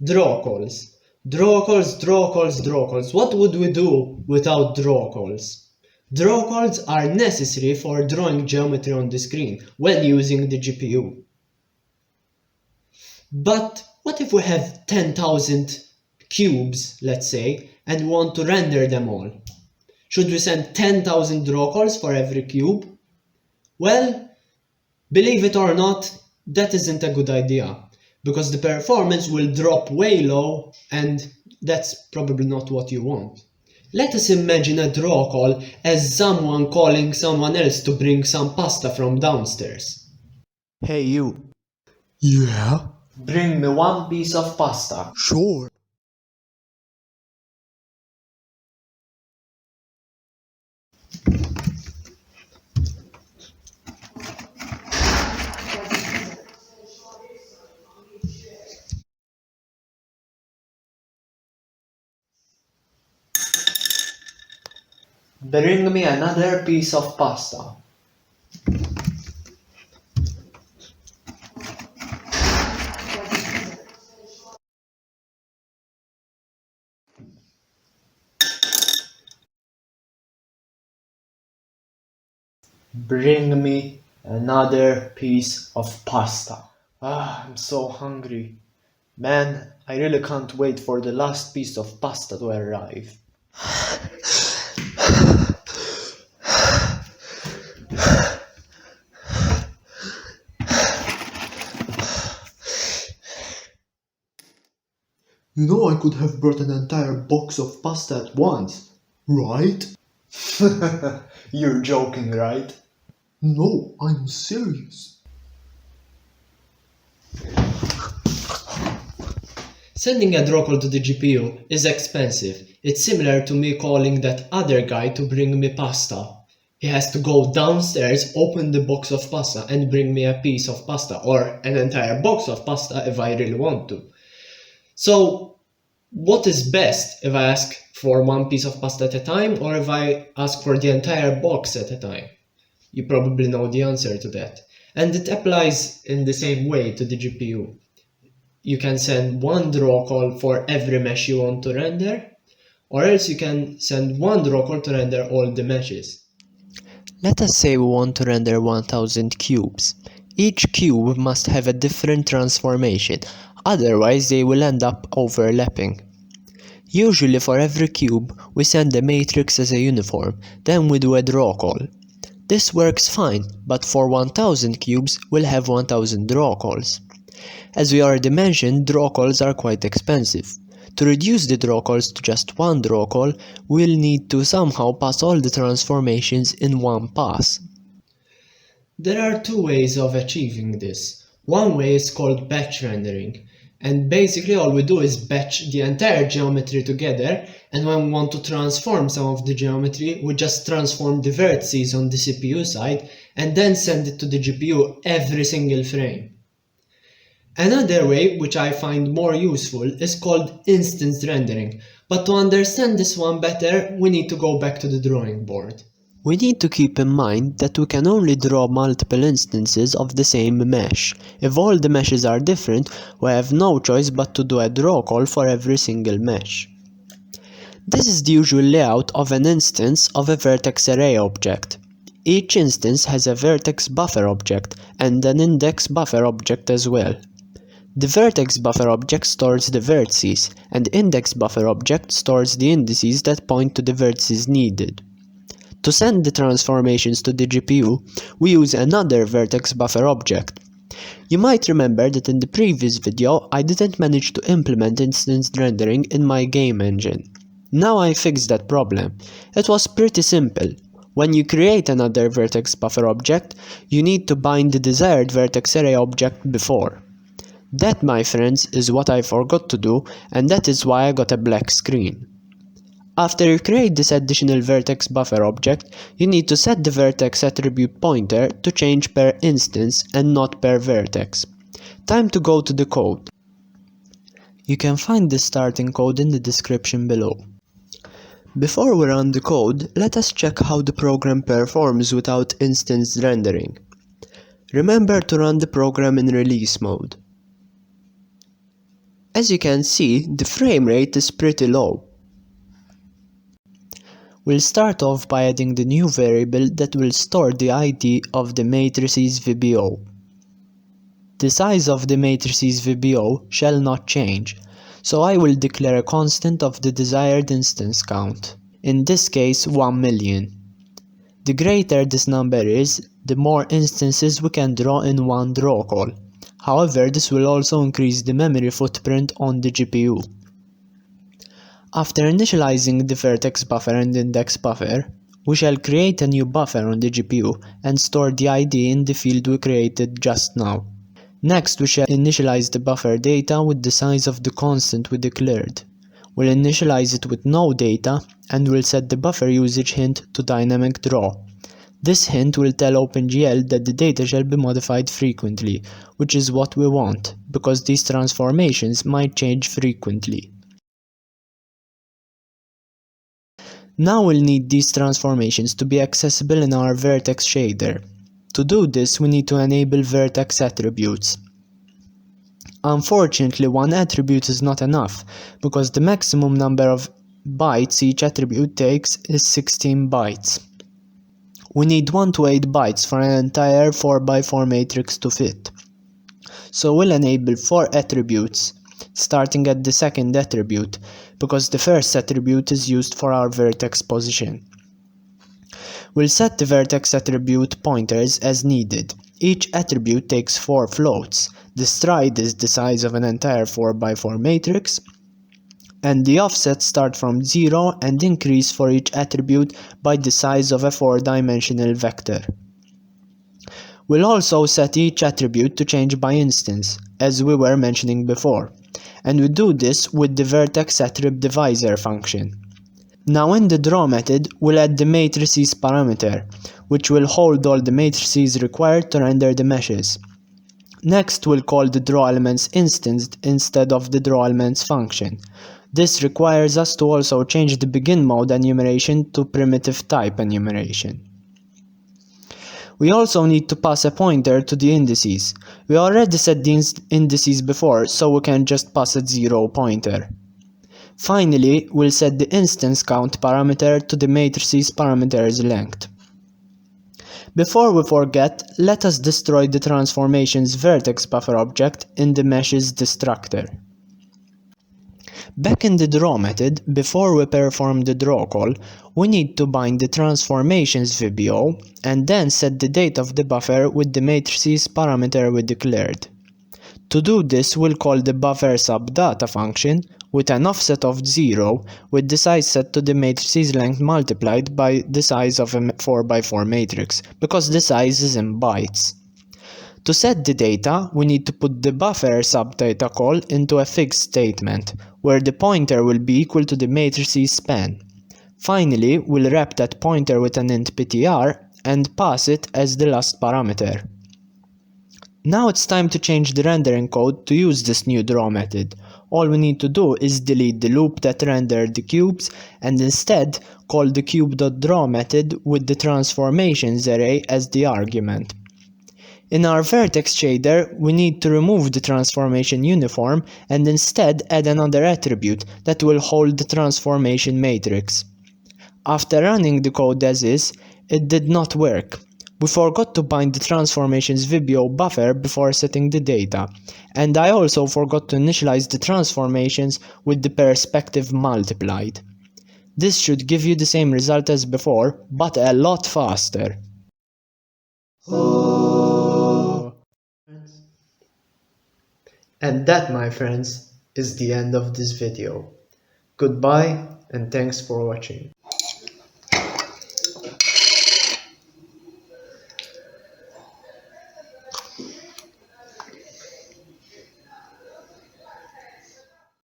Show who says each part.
Speaker 1: Draw calls. Draw calls, draw calls, draw calls. What would we do without draw calls? Draw calls are necessary for drawing geometry on the screen when using the GPU. But what if we have 10,000 cubes, let's say, and want to render them all? Should we send 10,000 draw calls for every cube? Well, believe it or not, that isn't a good idea, because the performance will drop way low, and that's probably not what you want. Let us imagine a draw call as someone calling someone else to bring some pasta from downstairs.
Speaker 2: Hey you,
Speaker 3: Yeah,
Speaker 1: Bring me one piece of pasta.
Speaker 3: sure.
Speaker 1: Bring me another piece of pasta. Bring me another piece of pasta. I'm so hungry. Man, I really can't wait for the last piece of pasta to arrive.
Speaker 3: You know I could have brought an entire box of pasta at once, right?
Speaker 1: You're joking, right?
Speaker 3: No, I'm serious.
Speaker 1: Sending a draw call to the GPU is expensive. It's similar to me calling that other guy to bring me pasta. He has to go downstairs, open the box of pasta and bring me a piece of pasta, or an entire box of pasta if I really want to. So, what is best if I ask for one piece of pasta at a time, or if I ask for the entire box at a time? You probably know the answer to that. And it applies in the same way to the GPU. You can send one draw call for every mesh you want to render, or else you can send one draw call to render all the meshes.
Speaker 2: let us say we want to render 1000 cubes. Each cube must have a different transformation, otherwise they will end up overlapping. Usually for every cube we send a matrix as a uniform, then we do a draw call. This works fine, but for 1000 cubes we'll have 1000 draw calls. As we already mentioned, draw calls are quite expensive. To reduce the draw calls to just one draw call, we'll need to somehow pass all the transformations in one pass.
Speaker 1: There are two ways of achieving this. One way is called batch rendering, and basically all we do is batch the entire geometry together, and when we want to transform some of the geometry, we just transform the vertices on the CPU side and then send it to the GPU every single frame. Another way, which I find more useful, is called instance rendering, but to understand this one better, we need to go back to the drawing board.
Speaker 2: We need to keep in mind that we can only draw multiple instances of the same mesh. If all the meshes are different, we have no choice but to do a draw call for every single mesh. This is the usual layout of an instance of a vertex array object. Each instance has a vertex buffer object and an index buffer object as well. The vertex buffer object stores the vertices, and index buffer object stores the indices that point to the vertices needed. To send the transformations to the GPU, we use another vertex buffer object. You might remember that in the previous video I didn't manage to implement instance rendering in my game engine. Now I fixed that problem. It was pretty simple. When you create another vertex buffer object, you need to bind the desired vertex array object before. That, my friends, is what I forgot to do, and that is why I got a black screen. After you create this additional vertex buffer object, you need to set the vertex attribute pointer to change per instance and not per vertex. Time to go to the code. You can find the starting code in the description below. Before we run the code, let us check how the program performs without instance rendering. Remember to run the program in release mode. As you can see, the frame rate is pretty low. We'll start off by adding the new variable that will store the ID of the matrices VBO. The size of the matrices VBO shall not change, so I will declare a constant of the desired instance count, in this case 1 million. The greater this number is, the more instances we can draw in one draw call. However, this will also increase the memory footprint on the GPU. After initializing the vertex buffer and index buffer, we shall create a new buffer on the GPU and store the ID in the field we created just now. Next, we shall initialize the buffer data with the size of the constant we declared. We'll initialize it with no data and we'll set the buffer usage hint to dynamic draw. This hint will tell OpenGL that the data shall be modified frequently, which is what we want, because these transformations might change frequently. Now we'll need these transformations to be accessible in our vertex shader. To do this, we need to enable vertex attributes. Unfortunately, one attribute is not enough, because the maximum number of bytes each attribute takes is 16 bytes. We need 1 to 8 bytes for an entire 4x4 matrix to fit. So we'll enable 4 attributes, starting at the second attribute, because the first attribute is used for our vertex position. We'll set the vertex attribute pointers as needed. Each attribute takes 4 floats. The stride is the size of an entire 4x4 matrix, and the offsets start from 0 and increase for each attribute by the size of a 4-dimensional vector. We'll also set each attribute to change by instance, as we were mentioning before, and we do this with the vertex attrib divisor function. Now in the draw method, we'll add the matrices parameter, which will hold all the matrices required to render the meshes. Next, we'll call the draw elements instance instead of the draw elements function. This requires us to also change the begin mode enumeration to primitive type enumeration. We also need to pass a pointer to the indices. We already set the indices before, so we can just pass a 0 pointer. Finally, we'll set the instance count parameter to the matrices parameter's length. Before we forget, let us destroy the transformations vertex buffer object in the meshes destructor. Back in the draw method, before we perform the draw call, we need to bind the transformations VBO and then set the date of the buffer with the matrices parameter we declared. To do this, we'll call the buffer subdata function with an offset of 0 with the size set to the matrices length multiplied by the size of a 4x4 matrix, because the size is in bytes. To set the data, we need to put the buffer subdata call into a fixed statement, where the pointer will be equal to the matrices span. Finally, we'll wrap that pointer with an int ptr and pass it as the last parameter. Now it's time to change the rendering code to use this new draw method. All we need to do is delete the loop that rendered the cubes and instead call the cube.draw method with the transformations array as the argument. In our vertex shader, we need to remove the transformation uniform and instead add another attribute that will hold the transformation matrix. After running the code as is, it did not work. We forgot to bind the transformations VBO buffer before setting the data, and I also forgot to initialize the transformations with the perspective multiplied. This should give you the same result as before, but a lot faster.
Speaker 1: And that, my friends, is the end of this video. Goodbye and thanks for watching.